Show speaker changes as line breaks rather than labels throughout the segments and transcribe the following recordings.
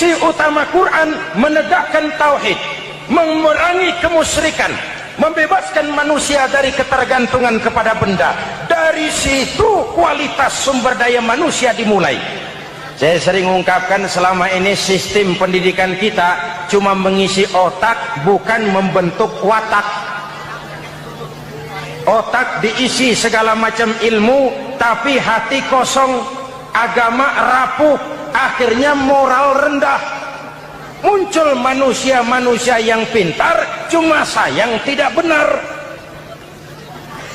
misi utama Quran menegakkan tauhid, memerangi kemusyrikan, membebaskan manusia dari ketergantungan kepada benda. Dari situ kualitas sumber daya manusia dimulai. Saya sering ungkapkan selama ini sistem pendidikan kita cuma mengisi otak, bukan membentuk watak. Otak diisi segala macam ilmu, tapi hati kosong, agama rapuh, akhirnya moral rendah. Muncul manusia-manusia yang pintar, cuma sayang tidak benar.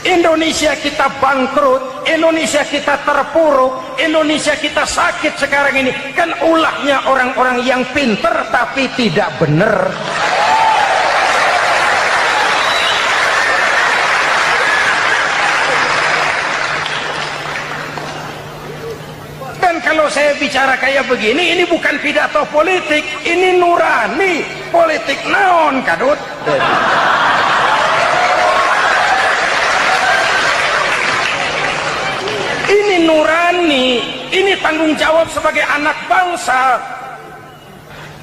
Indonesia kita bangkrut, Indonesia kita terpuruk, Indonesia kita sakit sekarang ini, kan ulahnya orang-orang yang pintar tapi tidak benar. Dan kalau saya bicara kayak begini, ini bukan pidato politik, ini nurani. Politik naon kadut. Ini nurani, ini tanggung jawab sebagai anak bangsa.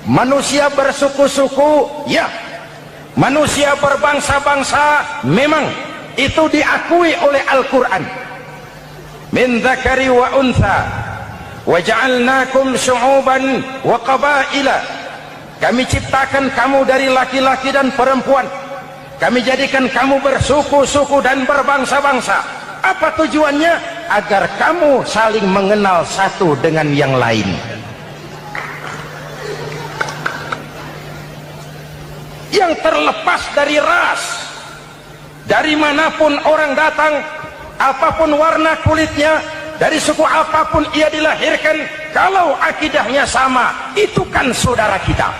Manusia bersuku-suku, ya. Manusia berbangsa-bangsa, memang itu diakui oleh Al-Quran. Min dzakari wa untha wa ja'alnakum syu'uban wa qabaila. Kami ciptakan kamu dari laki-laki dan perempuan. Kami jadikan kamu bersuku-suku dan berbangsa-bangsa. Apa tujuannya? Agar kamu saling mengenal satu dengan yang lain. Yang terlepas dari ras, dari manapun orang datang, apapun warna kulitnya, dari suku apapun ia dilahirkan, kalau akidahnya sama, itu kan saudara kita.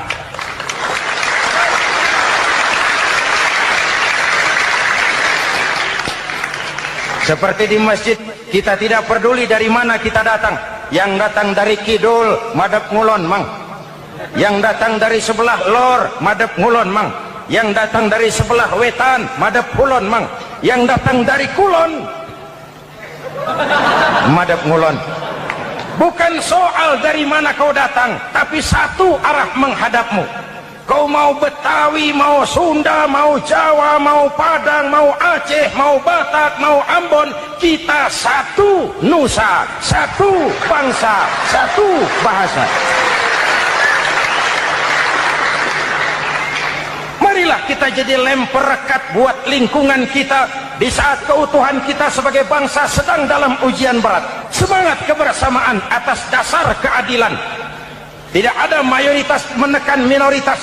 Seperti di masjid, kita tidak peduli dari mana kita datang. Yang datang dari kidul, madep ngulon mang. Yang datang dari sebelah lor, madep ngulon mang. Yang datang dari sebelah wetan, madep kulon mang. Yang datang dari kulon, madep ngulon. Bukan soal dari mana kau datang, tapi satu arah menghadapmu. Kau mau Betawi, mau Sunda, mau Jawa, mau Padang, mau Aceh, mau Batak, mau Ambon, kita satu nusa, satu bangsa, satu bahasa. Marilah kita jadi lem perekat buat lingkungan kita di saat keutuhan kita sebagai bangsa sedang dalam ujian berat. Semangat kebersamaan atas dasar keadilan. Tidak ada mayoritas menekan minoritas.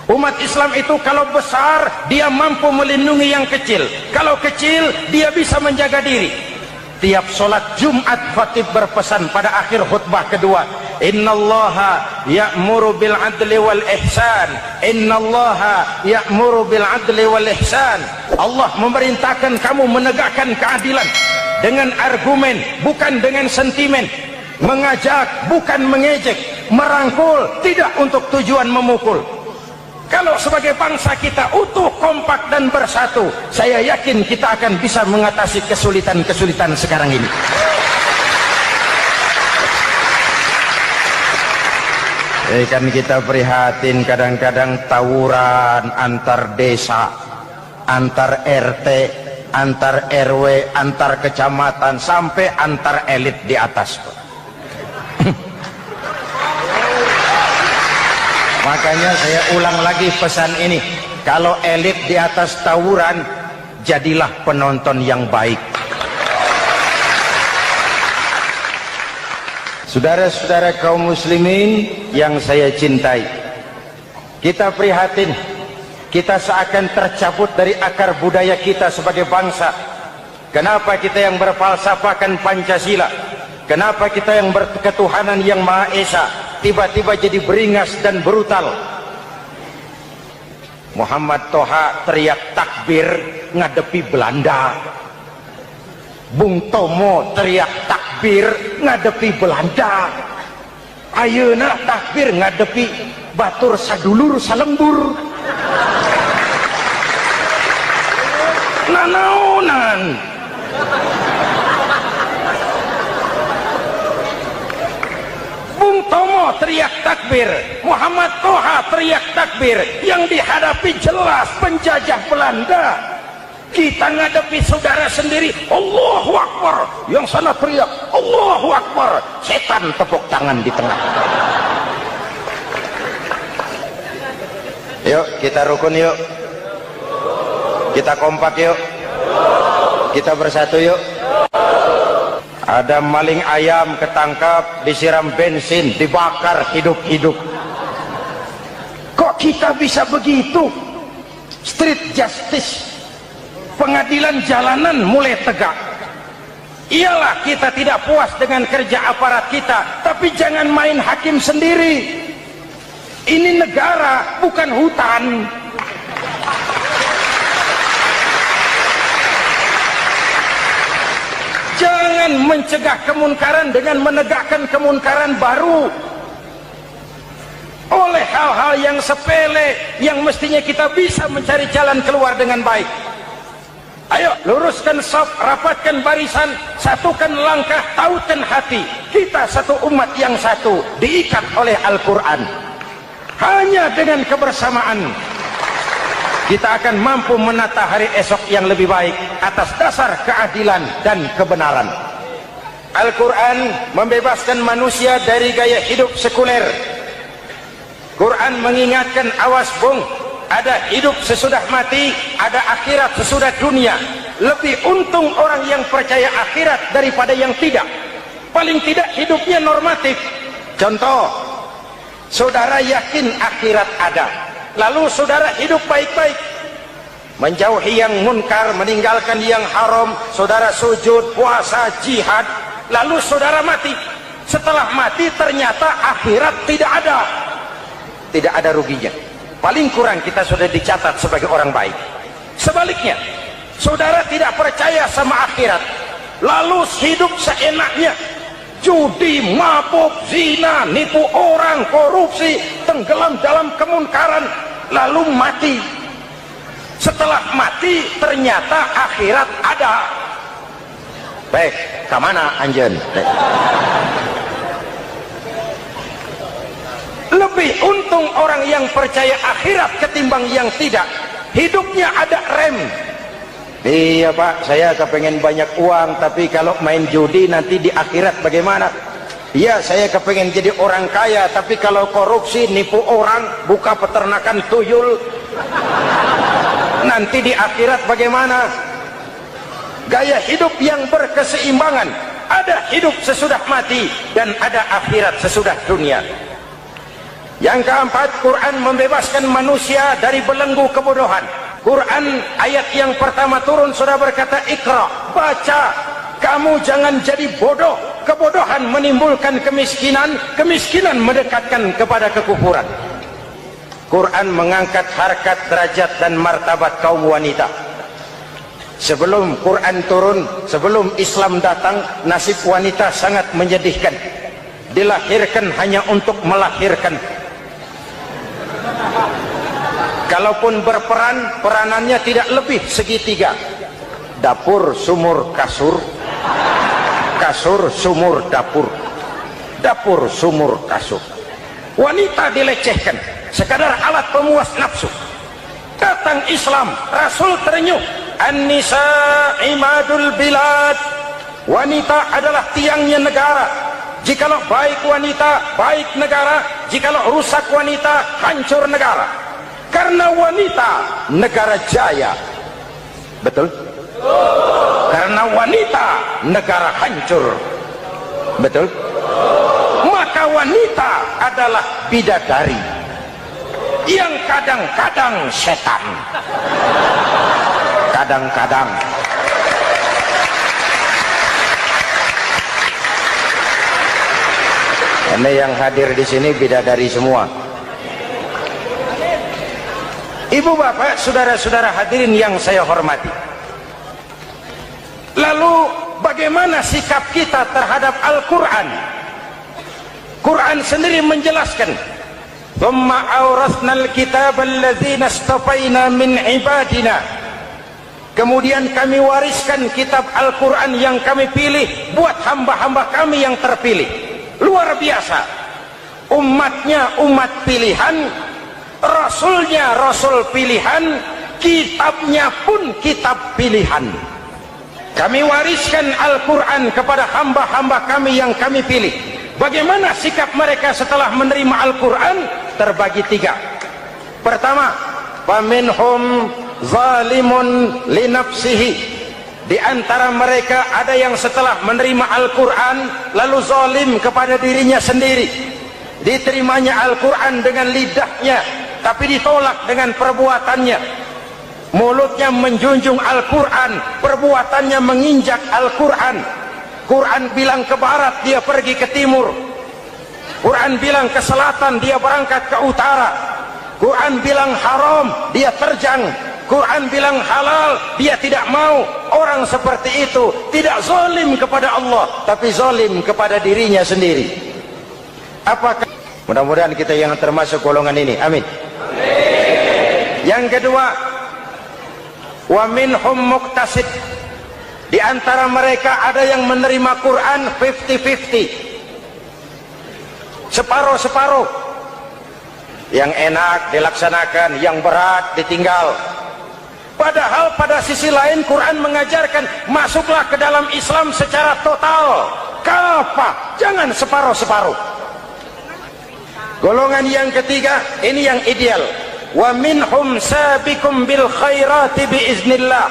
Umat Islam itu kalau besar, dia mampu melindungi yang kecil. Kalau kecil, dia bisa menjaga diri. Tiap sholat Jumat, khatib berpesan pada akhir khutbah kedua, innallaha ya'muru bil adli wal ihsan. Innallaha ya'muru bil adli wal ihsan. Allah memerintahkan kamu menegakkan keadilan dengan argumen, bukan dengan sentimen. Mengajak, bukan mengejek. Merangkul, tidak untuk tujuan memukul. Kalau sebagai bangsa kita utuh, kompak dan bersatu, saya yakin kita akan bisa mengatasi kesulitan-kesulitan sekarang ini. Kan kita prihatin kadang-kadang tawuran antar desa, antar RT, antar RW, antar kecamatan, sampai antar elit di atas. Makanya saya ulang lagi pesan ini, kalau elit di atas tawuran, jadilah penonton yang baik. Saudara-saudara kaum muslimin yang saya cintai, kita prihatin, kita seakan tercabut dari akar budaya kita sebagai bangsa. Kenapa kita yang berfalsafahkan Pancasila, kenapa kita yang berketuhanan yang Maha Esa, tiba-tiba jadi beringas dan brutal? Muhammad Toha teriak takbir ngadepi Belanda. Bung Tomo teriak takbir ngadepi Belanda. Ayeuna takbir ngadepi batur sadulur salembur. Nanaonan. Bung Bung Tomo teriak takbir, Muhammad Toha teriak takbir, yang dihadapi jelas penjajah Belanda. Kita ngadepi saudara sendiri, Allahu Akbar, yang sana teriak Allahu Akbar, setan tepuk tangan di tengah. Yuk kita rukun yuk, kita kompak yuk, kita bersatu yuk. Ada maling ayam ketangkap, disiram bensin, dibakar hidup-hidup. Kok kita bisa begitu? Street justice, pengadilan jalanan mulai tegak. Iyalah kita tidak puas dengan kerja aparat kita, tapi jangan main hakim sendiri. Ini negara, bukan hutan. Jangan mencegah kemunkaran dengan menegakkan kemunkaran baru. Oleh hal-hal yang sepele yang mestinya kita bisa mencari jalan keluar dengan baik. Ayo luruskan saf, rapatkan barisan, satukan langkah, tautkan hati. Kita satu umat yang satu, diikat oleh Al-Quran. Hanya dengan kebersamaan kita akan mampu menata hari esok yang lebih baik atas dasar keadilan dan kebenaran. Al-Quran membebaskan manusia dari gaya hidup sekuler. Quran mengingatkan, awas bung, ada hidup sesudah mati, ada akhirat sesudah dunia. Lebih untung orang yang percaya akhirat daripada yang tidak. Paling tidak hidupnya normatif. Contoh, saudara yakin akhirat ada, lalu saudara hidup baik-baik, menjauhi yang munkar, meninggalkan yang haram, saudara sujud, puasa, jihad, lalu saudara mati. Setelah mati ternyata akhirat tidak ada ruginya. Paling kurang kita sudah dicatat sebagai orang baik. Sebaliknya, saudara tidak percaya sama akhirat, lalu hidup seenaknya, judi, mabuk, zina, nipu orang, korupsi, tenggelam dalam kemunkaran, lalu mati. Setelah mati ternyata akhirat ada. Baik, kemana anjen? Lebih untung orang yang percaya akhirat ketimbang yang tidak. Hidupnya ada rem. Iya pak, saya kepengen banyak uang, tapi kalau main judi nanti di akhirat bagaimana? Iya, saya kepengen jadi orang kaya, tapi kalau korupsi, nipu orang, buka peternakan tuyul, nanti di akhirat bagaimana? Gaya hidup yang berkeseimbangan, ada hidup sesudah mati dan ada akhirat sesudah dunia. Yang keempat, Quran membebaskan manusia dari belenggu kebodohan. Quran ayat yang pertama turun sudah berkata, Iqra, baca, kamu jangan jadi bodoh. Kebodohan menimbulkan kemiskinan, kemiskinan mendekatkan kepada kekufuran. Quran mengangkat harkat, derajat dan martabat kaum wanita. Sebelum Quran turun, sebelum Islam datang, nasib wanita sangat menyedihkan. Dilahirkan hanya untuk melahirkan. Kalaupun berperan, peranannya tidak lebih segitiga. Dapur, sumur, kasur. Kasur, sumur, dapur. Dapur, sumur, kasur. Wanita dilecehkan, sekadar alat pemuas nafsu. Datang Islam, Rasul terenyuh. An-nisa imadul bilad. Wanita adalah tiangnya negara. Jikalau baik wanita, baik negara. Jikalau rusak wanita, hancur negara. Karena wanita, negara jaya. Betul? Karena wanita, negara hancur. Betul? Maka wanita adalah bidadari yang kadang-kadang setan. Kadang-kadang. Ini yang hadir di sini bidadari semua. Ibu bapak, saudara-saudara hadirin yang saya hormati. Lalu bagaimana sikap kita terhadap Al-Quran? Quran sendiri menjelaskan, "Tsumma awrasnal kitaba alladzina istafaina min ibadina." Kemudian kami wariskan kitab Al-Quran yang kami pilih buat hamba-hamba kami yang terpilih. Luar biasa. umatnya umat pilihan, rasulnya rasul pilihan, kitabnya pun kitab pilihan. Kami wariskan Al-Quran kepada hamba-hamba kami yang kami pilih. Bagaimana sikap mereka setelah menerima Al-Quran? Terbagi tiga. Pertama, faminhum zalimun li nafsihi. Di antara mereka ada yang setelah menerima Al-Quran lalu zalim kepada dirinya sendiri. Diterimanya Al-Quran dengan lidahnya, tapi ditolak dengan perbuatannya. Mulutnya menjunjung Al-Quran, perbuatannya menginjak Al-Quran. Quran bilang ke barat, dia pergi ke timur. Quran bilang ke selatan, dia berangkat ke utara. Quran bilang haram, dia terjang. Quran bilang halal, dia tidak mau. Orang seperti itu tidak zalim kepada Allah, tapi zalim kepada dirinya sendiri. Apakah? Mudah-mudahan kita yang termasuk golongan ini. Amin. Yang kedua, wa minhum muqtasid. Di antara mereka ada yang menerima Quran 50-50, separuh-separuh. Yang enak dilaksanakan, yang berat ditinggal. Padahal pada sisi lain Quran mengajarkan masuklah ke dalam Islam secara total, kafah, jangan separuh-separuh. Golongan yang ketiga, ini yang ideal. Wa minhum sabiqum bil khairati biiznillah.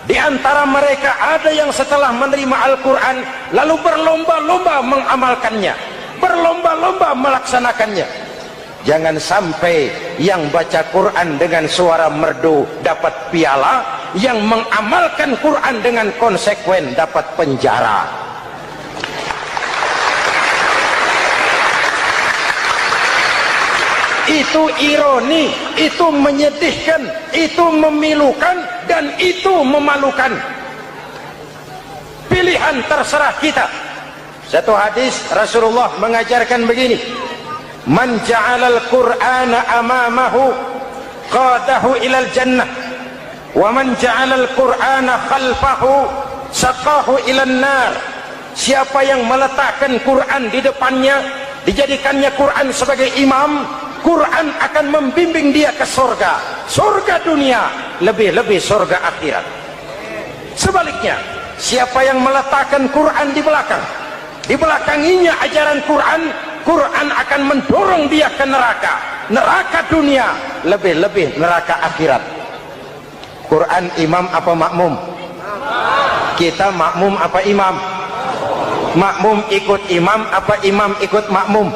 Di antara mereka ada yang setelah menerima Al-Quran lalu berlomba-lomba mengamalkannya, berlomba-lomba melaksanakannya. Jangan sampai yang baca Quran dengan suara merdu dapat piala, yang mengamalkan Quran dengan konsekuen dapat penjara. Itu ironi, itu menyedihkan, itu memilukan, dan itu memalukan. Pilihan terserah kita. Satu hadis Rasulullah mengajarkan begini, man ja'alal qur'ana amamahu qadahu ilal jannah, wa man ja'alal qur'ana khalfahu saqahu ilan nar. Siapa yang meletakkan Quran di depannya, dijadikannya Quran sebagai imam, Quran akan membimbing dia ke surga, surga dunia, lebih-lebih surga akhirat. Sebaliknya, siapa yang meletakkan Quran di belakang, dibelakanginya ajaran Quran, Quran akan mendorong dia ke neraka, neraka dunia, lebih-lebih neraka akhirat. Quran imam apa makmum? Kita makmum apa imam? Makmum ikut imam apa imam ikut makmum?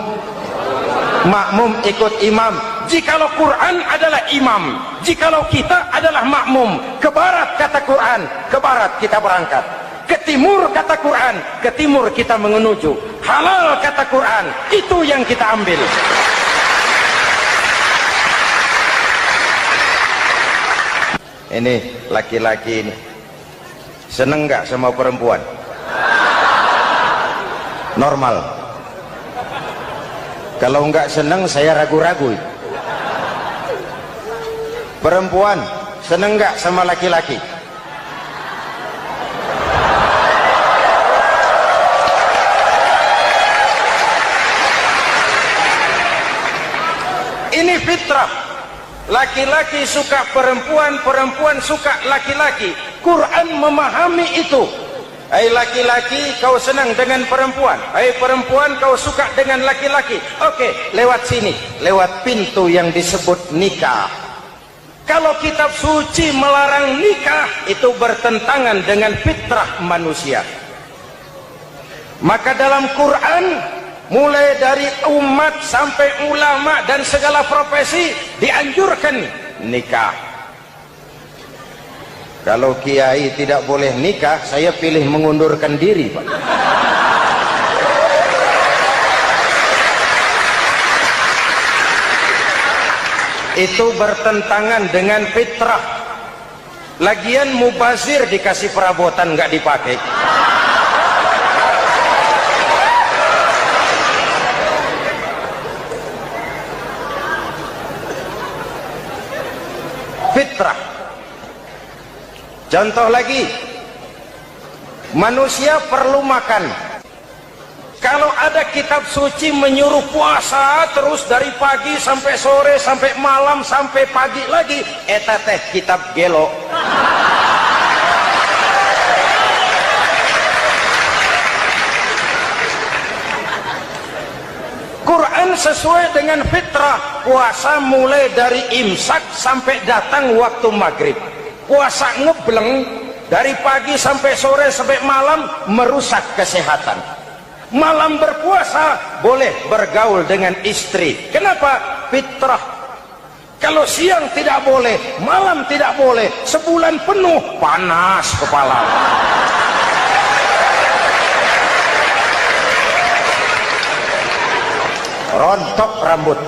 Makmum ikut imam. Jikalau Quran adalah imam, jikalau kita adalah makmum, ke barat kata Quran, ke barat kita berangkat. Ke timur kata Quran, ke timur kita menuju. Halal kata Quran, itu yang kita ambil. Ini laki-laki ini seneng nggak sama perempuan? Normal. Kalau nggak seneng saya ragu-ragu. Perempuan seneng nggak sama laki-laki? Ini fitrah. Laki-laki suka perempuan, perempuan suka laki-laki. Quran memahami itu. Hai laki-laki, kau senang dengan perempuan. Hai perempuan, kau suka dengan laki-laki. Oke, lewat sini, lewat pintu yang disebut nikah. Kalau kitab suci melarang nikah, itu bertentangan dengan fitrah manusia. Maka dalam Quran, mulai dari umat sampai ulama dan segala profesi dianjurkan nikah. Kalau kiai tidak boleh nikah, saya pilih mengundurkan diri, Pak. Itu bertentangan dengan fitrah. Lagian mubazir dikasih perabotan nggak dipakai. Fitrah. Contoh lagi, manusia perlu makan. Kalau ada kitab suci menyuruh puasa terus dari pagi sampai sore, sampai malam, sampai pagi lagi, eta teh kitab gelo. Quran sesuai dengan fitrah, puasa mulai dari imsak sampai datang waktu maghrib. Puasa ngebleng dari pagi sampai sore sampai malam merusak kesehatan. Malam berpuasa boleh bergaul dengan istri. Kenapa? Fitrah. Kalau siang tidak boleh, malam tidak boleh, sebulan penuh panas kepala. Rontok rambut.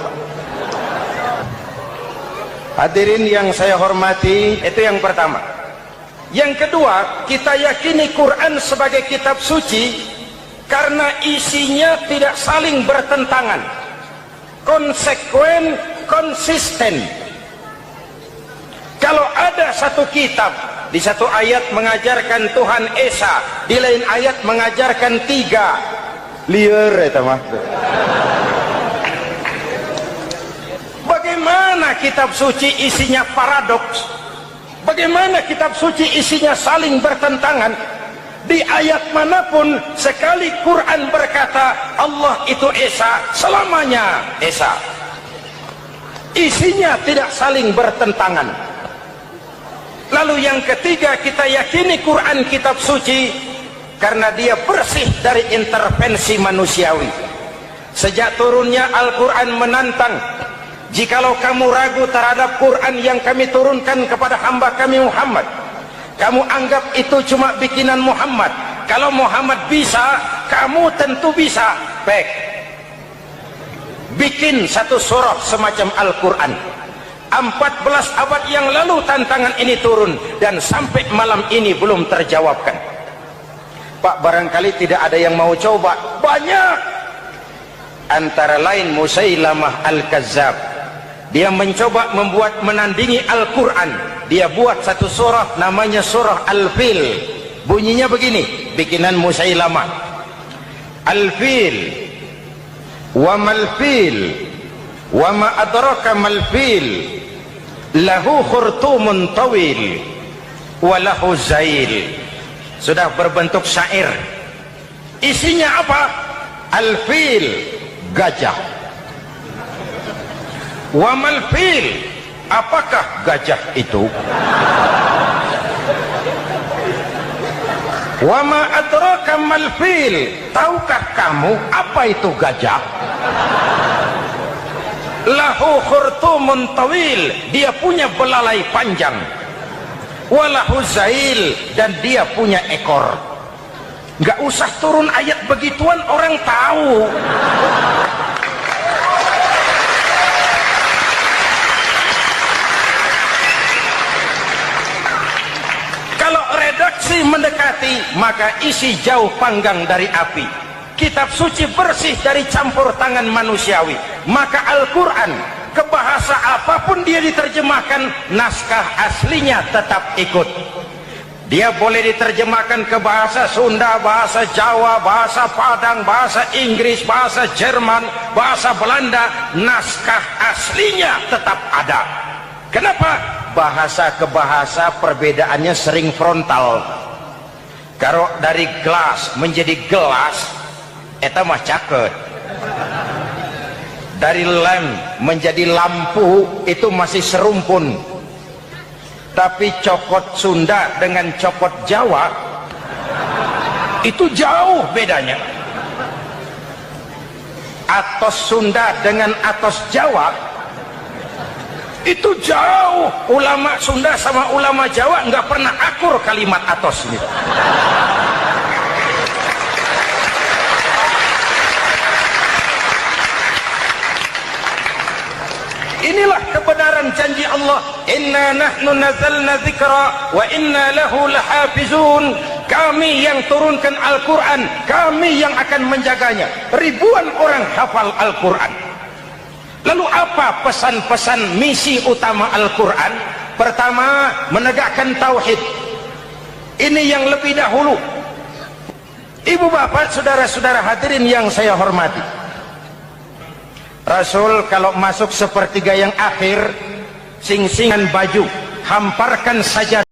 Hadirin yang saya hormati, itu yang pertama. Yang kedua, kita yakini Quran sebagai kitab suci karena isinya tidak saling bertentangan, konsekuen, konsisten. Kalau ada satu kitab, di satu ayat mengajarkan Tuhan Esa, di lain ayat mengajarkan tiga, liar itu mah. Bagaimana kitab suci isinya paradoks? Bagaimana kitab suci isinya saling bertentangan? Di ayat manapun sekali Quran berkata Allah itu Esa, selamanya Esa. Isinya tidak saling bertentangan. Lalu yang ketiga, kita yakini Quran kitab suci karena dia bersih dari intervensi manusiawi. Sejak turunnya Al-Quran menantang, jikalau kamu ragu terhadap Quran yang kami turunkan kepada hamba kami Muhammad, kamu anggap itu cuma bikinan Muhammad. Kalau Muhammad bisa, kamu tentu bisa. Baik, bikin satu surah semacam Al-Quran. 14 abad yang lalu tantangan ini turun dan sampai malam ini belum terjawabkan. Pak, barangkali tidak ada yang mau coba. Banyak. Antara lain Musailamah Al-Kazzab, dia mencoba membuat menandingi Al-Quran. Dia buat satu surah namanya surah Al-Fil. Bunyinya begini, bikinan Musailamah. Al-Fil, wa mal-fil, wa ma adraka mal-fil, lahu khurtumun tawil, wa lahu zail. Sudah berbentuk syair. Isinya apa? Al-Fil, gajah. Wa mal-fil, apakah gajah itu? Wa ma adraka mal-fil, tahukah kamu apa itu gajah? Lahu khurtumun tawil, dia punya belalai panjang. Wa lahu zail, dan dia punya ekor. Nggak usah turun ayat begituan, orang tahu. Kalau redaksi mendekati, maka isi jauh panggang dari api. Kitab suci bersih dari campur tangan manusiawi. Maka Al-Quran, ke bahasa apapun dia diterjemahkan, naskah aslinya tetap ikut. Dia boleh diterjemahkan ke bahasa Sunda, bahasa Jawa, bahasa Padang, bahasa Inggris, bahasa Jerman, bahasa Belanda, naskah aslinya tetap ada. Kenapa? Bahasa ke bahasa perbedaannya sering frontal. Kalau dari gelas menjadi gelas, eta mah caket. Dari lem menjadi lampu, itu masih serumpun. Tapi cokot Sunda dengan cokot Jawa itu jauh bedanya. Atos Sunda dengan atos Jawa itu jauh. Ulama Sunda sama ulama Jawa nggak pernah akur kalimat atos ini. Inilah kebenaran janji Allah, inna nahnu nazzalna dzikra wa inna lahu lahafizun. Kami yang turunkan Al-Quran, kami yang akan menjaganya. Ribuan orang hafal Al-Quran. Lalu apa pesan-pesan misi utama Al-Quran? Pertama, menegakkan tauhid. Ini yang lebih dahulu. Ibu bapak, saudara-saudara hadirin yang saya hormati, Rasul kalau masuk sepertiga yang akhir, singsingan baju, hamparkan saja